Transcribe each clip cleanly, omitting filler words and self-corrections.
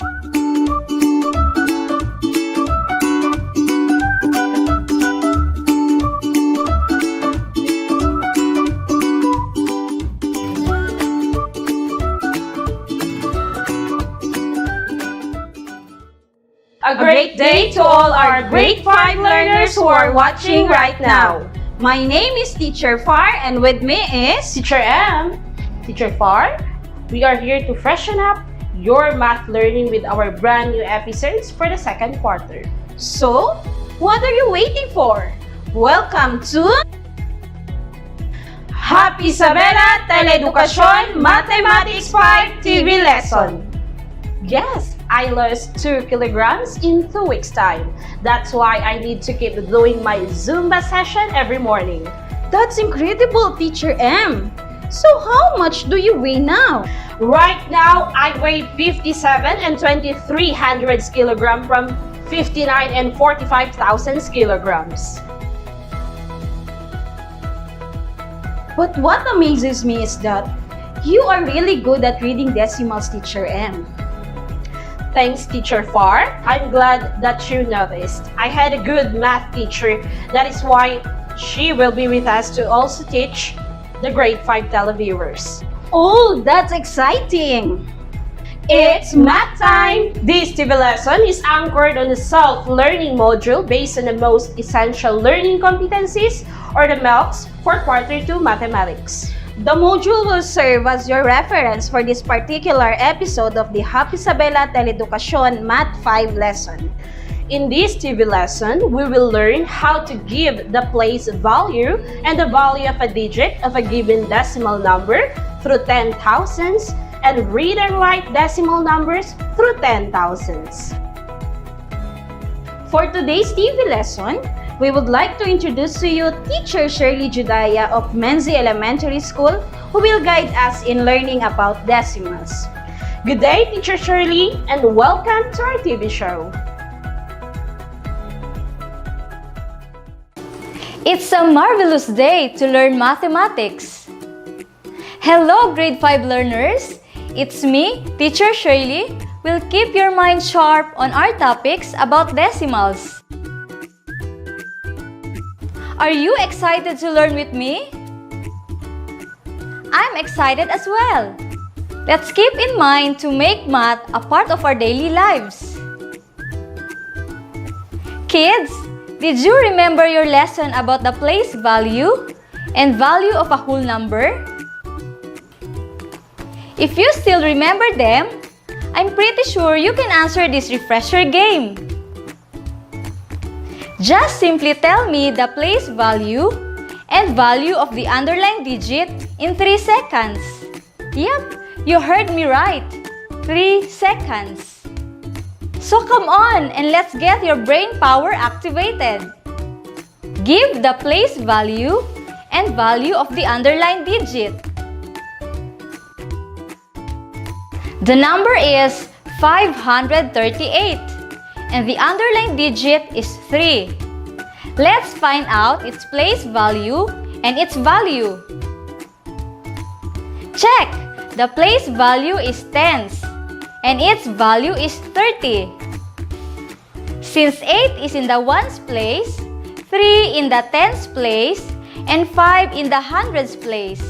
A great day to all our grade 5 learners who are watching right now. My name is Teacher Far and with me is Teacher M. Teacher Far, we are here to freshen up your math learning with our brand new episodes for the second quarter. So, what are you waiting for? Welcome to HAPIsabela TELEdukasyon Mathematics 5 TV lesson. Yes, I lost 2 kilograms in 2 weeks' time. That's why I need to keep doing my Zumba session every morning. That's incredible, Teacher M. So how much do you weigh now? Right now, I weigh 57 and 2300 kilograms from 59 and 45,000 kilograms. But what amazes me is that you are really good at reading decimals, Teacher M. Thanks, Teacher Far. I'm glad that you noticed. I had a good math teacher. That is why she will be with us to also teach the grade 5 televiewers. Oh, that's exciting! It's math time! This TV lesson is anchored on the self-learning module based on the most essential learning competencies or the MELCs for quarter 2 mathematics. The module will serve as your reference for this particular episode of the HAPIsabela TELEdukasyon Math 5 lesson. In this TV lesson, we will learn how to give the place value and the value of a digit of a given decimal number through 10 thousandths and read and write decimal numbers through 10 thousandths. For today's TV lesson, we would like to introduce to you Teacher Shirley Judaya of Menzi Elementary School who will guide us in learning about decimals. Good day, Teacher Shirley, and welcome to our TV show. It's a marvelous day to learn mathematics. Hello, grade 5 learners. It's me, Teacher Shirley, will keep your mind sharp on our topics about decimals. Are you excited to learn with me? I'm excited as well. Let's keep in mind to make math a part of our daily lives. Kids, did you remember your lesson about the place value and value of a whole number? If you still remember them, I'm pretty sure you can answer this refresher game. Just simply tell me the place value and value of the underlying digit in 3 seconds. Yep, you heard me right. 3 seconds. So come on and let's get your brain power activated. Give the place value and value of the underlying digit. The number is 538. And the underlying digit is 3. Let's find out its place value and its value. Check! The place value is tens and its value is 30. Since 8 is in the ones place, 3 in the tens place, and 5 in the hundreds place.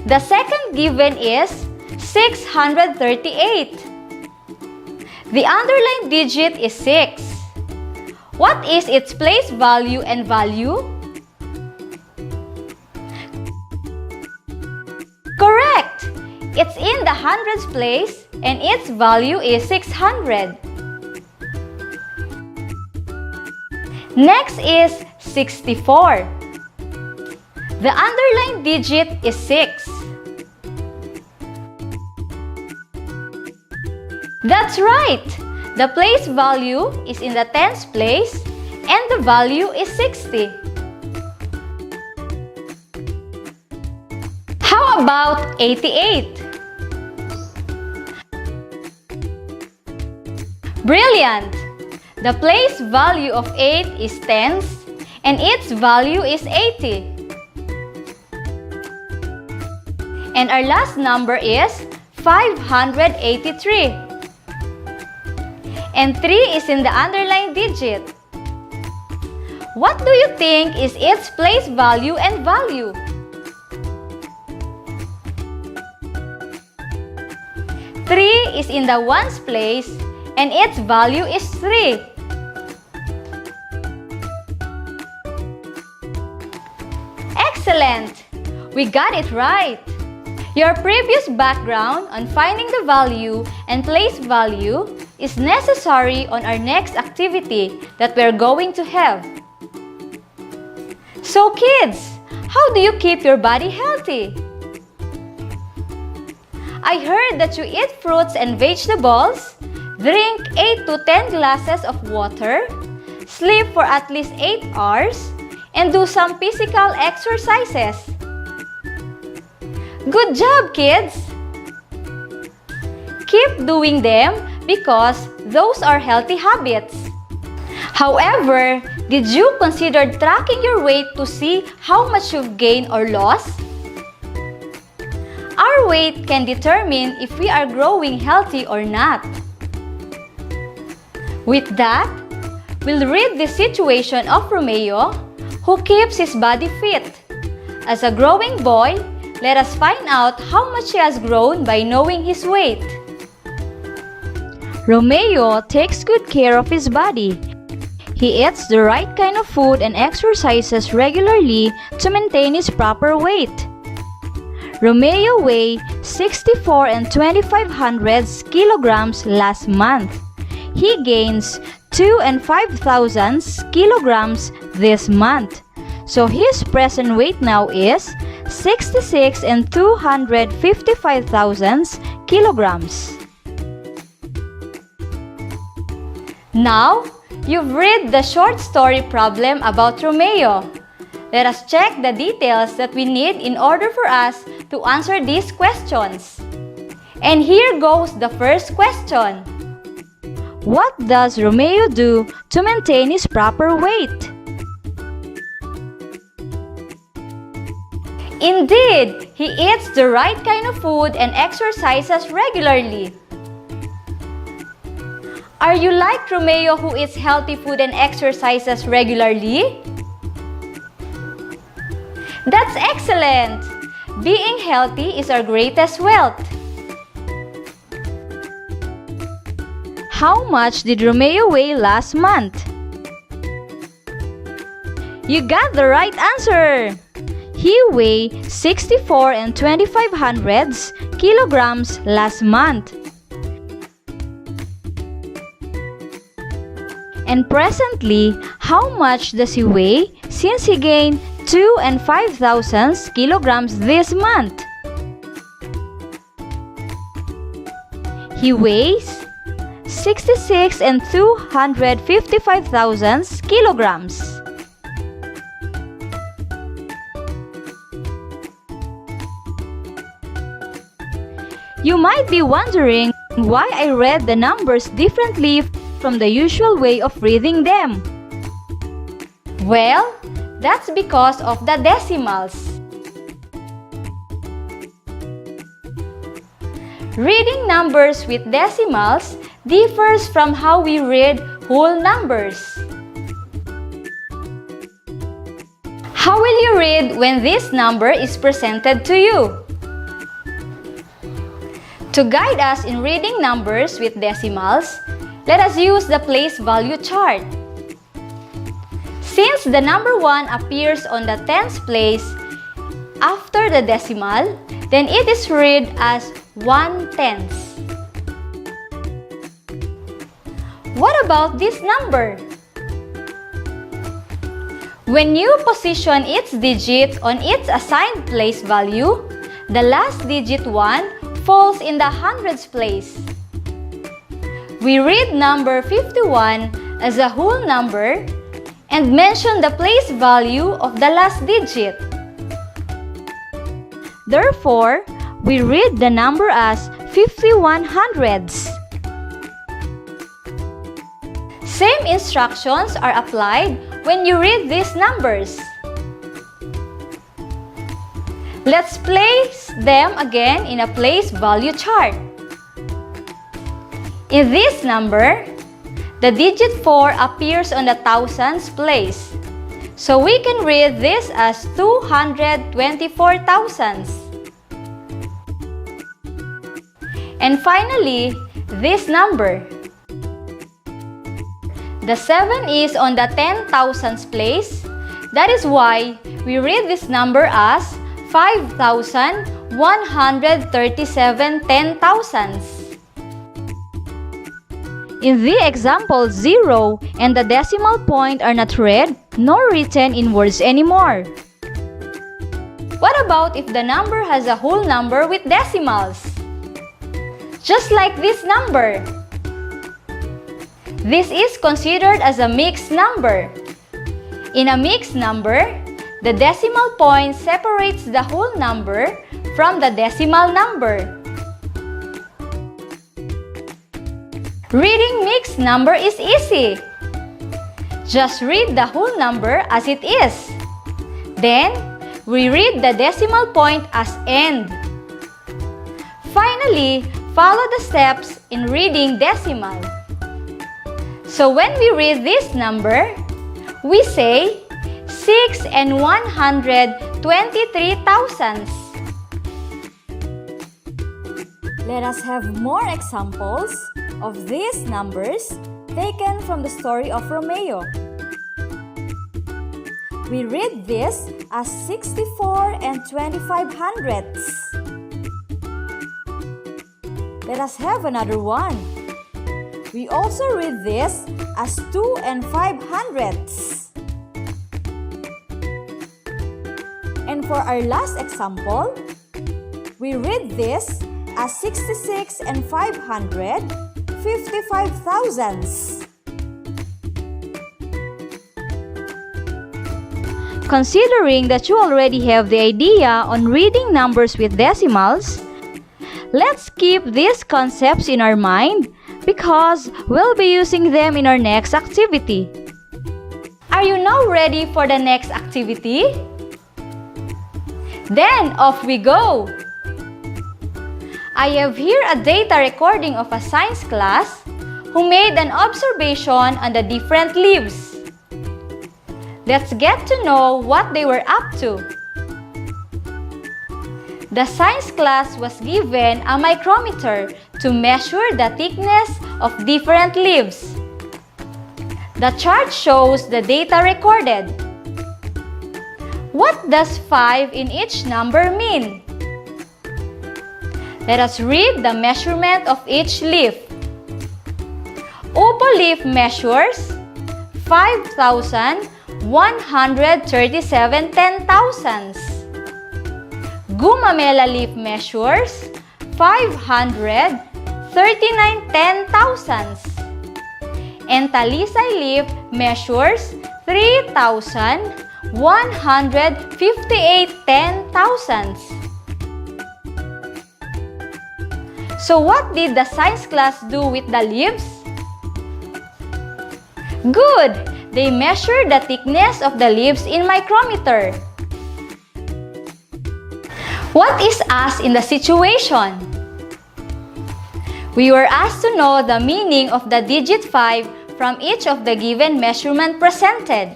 The second given is 638. The underlying digit is 6. What is its place value and value? Correct! It's in the hundreds place and its value is 600. Next is 64. The underlying digit is 6. That's right! The place value is in the tens place and the value is 60. How about 88? Brilliant! The place value of 8 is tens and its value is 80. And our last number is 583. And 3 is in the underlying digit. What do you think is its place value and value? Three is in the ones place and its value is 3. Excellent! We got it right! Your previous background on finding the value and place value is necessary on our next activity that we're going to have. So kids, how do you keep your body healthy? I heard that you eat fruits and vegetables, drink 8 to 10 glasses of water, sleep for at least 8 hours, and do some physical exercises. Good job, kids! Keep doing them because those are healthy habits. However, did you consider tracking your weight to see how much you've gained or lost? Our weight can determine if we are growing healthy or not. With that, we'll read the situation of Romeo, who keeps his body fit. As a growing boy, let us find out how much he has grown by knowing his weight. Romeo takes good care of his body. He eats the right kind of food and exercises regularly to maintain his proper weight. Romeo weighed 64 and 2500 kilograms last month. He gains 2 and 5,000 kilograms this month. So his present weight now is 66 and 255,000 kilograms. Now, you've read the short story problem about Romeo. Let us check the details that we need in order for us to answer these questions. And here goes the first question. What does Romeo do to maintain his proper weight? Indeed, he eats the right kind of food and exercises regularly. Are you like Romeo who eats healthy food and exercises regularly? That's excellent! Being healthy is our greatest wealth. How much did Romeo weigh last month? You got the right answer! He weighed 64 and 2500 kilograms last month. And presently, how much does he weigh since he gained 2 and 5,000 kilograms this month? He weighs 66 and 255,000 kilograms. You might be wondering why I read the numbers differently from the usual way of reading them. Well, that's because of the decimals. Reading numbers with decimals differs from how we read whole numbers. How will you read when this number is presented to you? To guide us in reading numbers with decimals, let us use the place value chart. Since the number 1 appears on the tens place after the decimal, then it is read as 1/10. What about this number? When you position its digit on its assigned place value, the last digit 1 falls in the hundreds place. We read number 51 as a whole number and mention the place value of the last digit. Therefore, we read the number as 51 hundredths. Same instructions are applied when you read these numbers. Let's place them again in a place value chart. In this number, the digit 4 appears on the thousands place. So we can read this as 224 thousandths. And finally, this number. The 7 is on the 10,000s place. That is why we read this number as 5,137 10,000ths. In the example, 0 and the decimal point are not read nor written in words anymore. What about if the number has a whole number with decimals? Just like this number. This is considered as a mixed number. In a mixed number, the decimal point separates the whole number from the decimal number. Reading mixed number is easy. Just read the whole number as it is. Then, we read the decimal point as end. Finally, follow the steps in reading decimal. So when we read this number, we say 6 and 123 thousandths. Let us have more examples of these numbers taken from the story of Romeo. We read this as 64 and 25 hundredths. Let us have another one. We also read this as 2 and 5 hundredths. And for our last example, we read this as 66 and 555 thousandths. Considering that you already have the idea on reading numbers with decimals, let's keep these concepts in our mind because we'll be using them in our next activity. Are you now ready for the next activity? Then off we go! I have here a data recording of a science class who made an observation on the different leaves. Let's get to know what they were up to. The science class was given a micrometer to measure the thickness of different leaves. The chart shows the data recorded. What does 5 in each number mean? Let us read the measurement of each leaf. Upo leaf measures 5,137 10,000ths. Gumamela leaf measures 539 10,000ths. And Talisay leaf measures 3,158 10,000ths. So what did the science class do with the leaves? Good! They measured the thickness of the leaves in micrometer. What is us in the situation? We were asked to know the meaning of the digit 5 from each of the given measurement presented.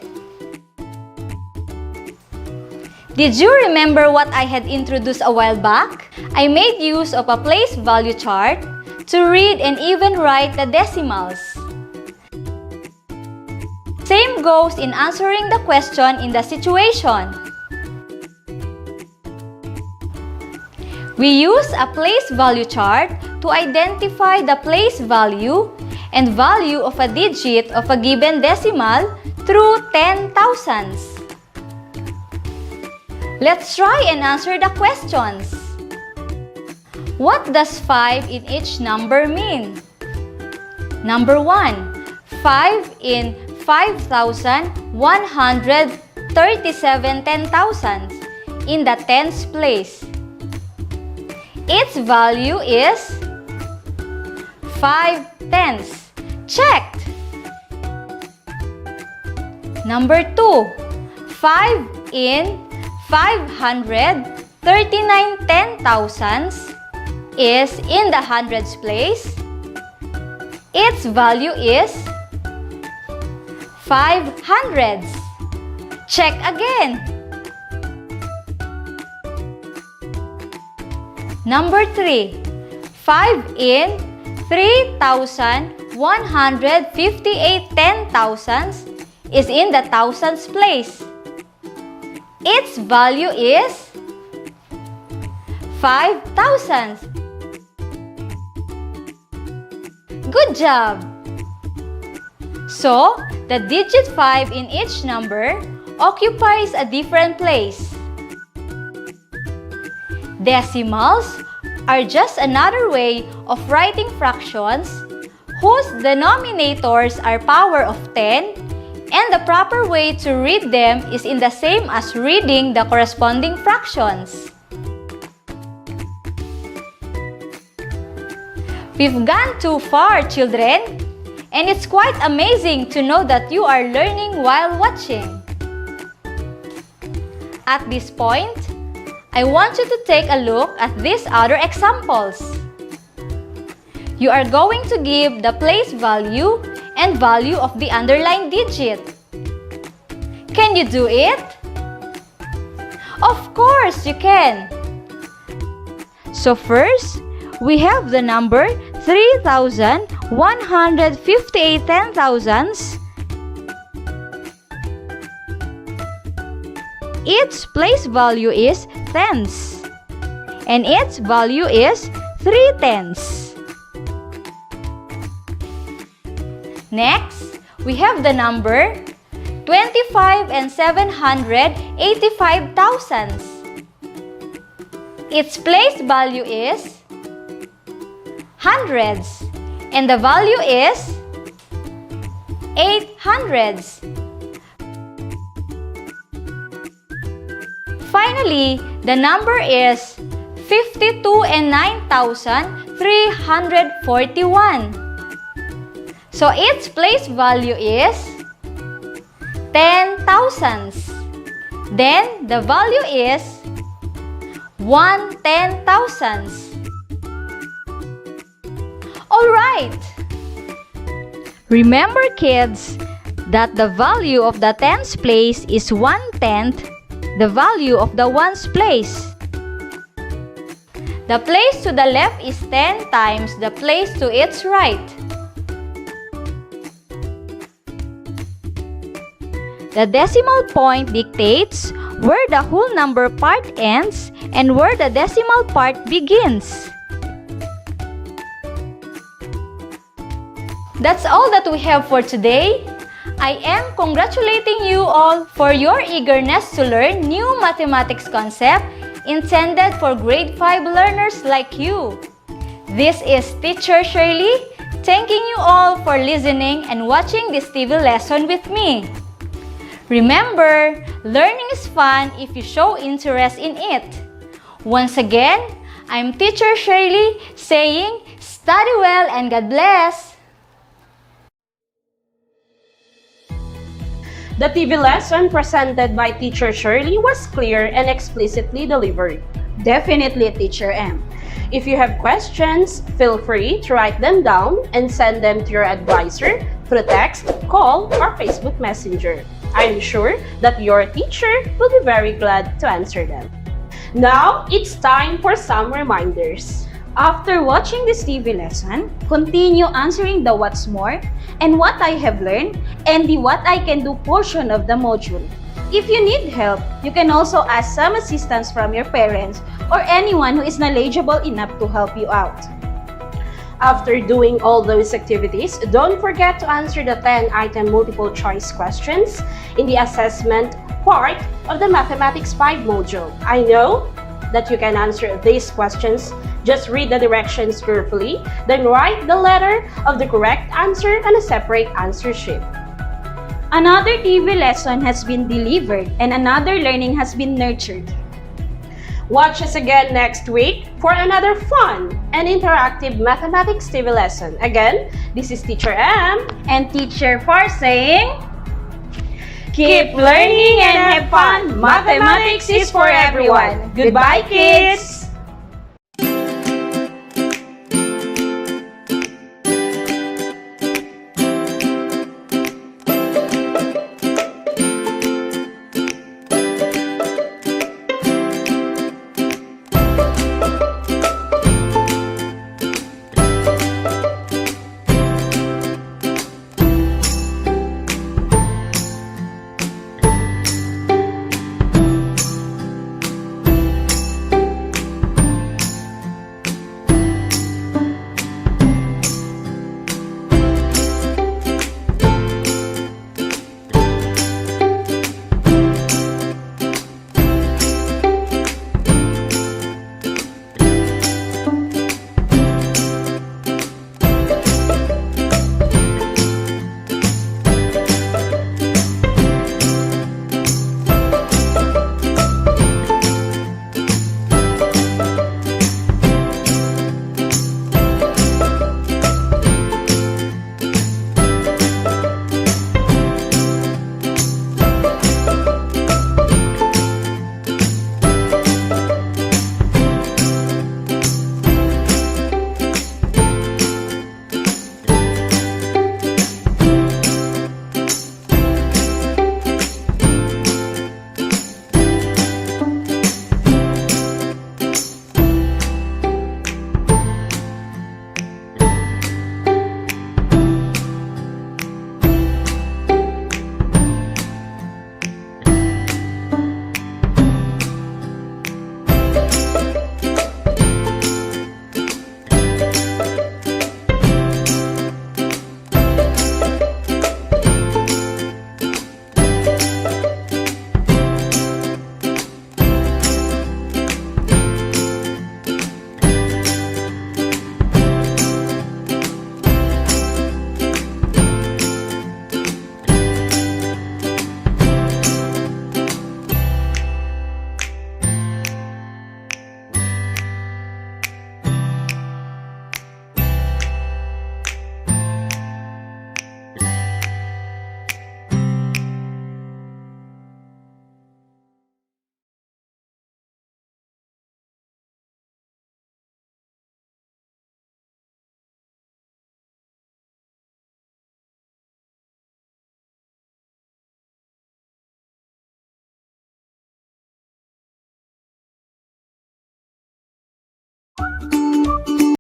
Did you remember what I had introduced a while back? I made use of a place value chart to read and even write the decimals. Same goes in answering the question in the situation. We use a place value chart to identify the place value and value of a digit of a given decimal through 10,000ths. Let's try and answer the questions. What does 5 in each number mean? Number 1, 5 in 5,137 10,000ths in the tens place. Its value is 5 tenths. Checked! Number 2, 5 in 500 39 10,000ths is in the hundreds place. Its value is 500s. Check again. Number 3. 5 in 3,158 10,000ths is in the thousands place. Its value is 5,000. Good job! So, the digit 5 in each number occupies a different place. Decimals are just another way of writing fractions whose denominators are power of 10, and the proper way to read them is in the same as reading the corresponding fractions. We've gone too far, children, and it's quite amazing to know that you are learning while watching. At this point, I want you to take a look at these other examples. You are going to give the place value and value of the underlying digit. Can you do it? Of course you can! So first, we have the number 3,158 10,000ths. Its place value is tenths, and its value is 3 tenths. Next, we have the number 25 and 785 thousandths. Its place value is hundreds, and the value is 800s. Finally, the number is 52 and 9,341. So its place value is 10,000ths. Then the value is 1/10,000ths. Alright! Remember, kids, that the value of the tens place is 1/10 the value of the ones place. The place to the left is 10 times the place to its right. The decimal point dictates where the whole number part ends and where the decimal part begins. That's all that we have for today. I am congratulating you all for your eagerness to learn new mathematics concept intended for grade 5 learners like you. This is Teacher Shirley, thanking you all for listening and watching this TV lesson with me. Remember, learning is fun if you show interest in it. Once again, I'm Teacher Shirley saying, study well and God bless! The TV lesson presented by Teacher Shirley was clear and explicitly delivered. Definitely, Teacher M. If you have questions, feel free to write them down and send them to your advisor through text, call, or Facebook Messenger. I'm sure that your teacher will be very glad to answer them. Now, it's time for some reminders. After watching this TV lesson, continue answering the what's more and what I have learned and the what I can do portion of the module. If you need help, you can also ask some assistance from your parents or anyone who is knowledgeable enough to help you out. After doing all those activities, don't forget to answer the 10-item multiple choice questions in the assessment part of the Mathematics 5 module. I know that you can answer these questions. Just read the directions carefully, then write the letter of the correct answer on a separate answer sheet. Another TV lesson has been delivered and another learning has been nurtured. Watch us again next week for another fun and interactive mathematics TV lesson. Again, this is Teacher M and Teacher Far saying, Keep learning and have fun. Mathematics is for everyone. Goodbye, kids!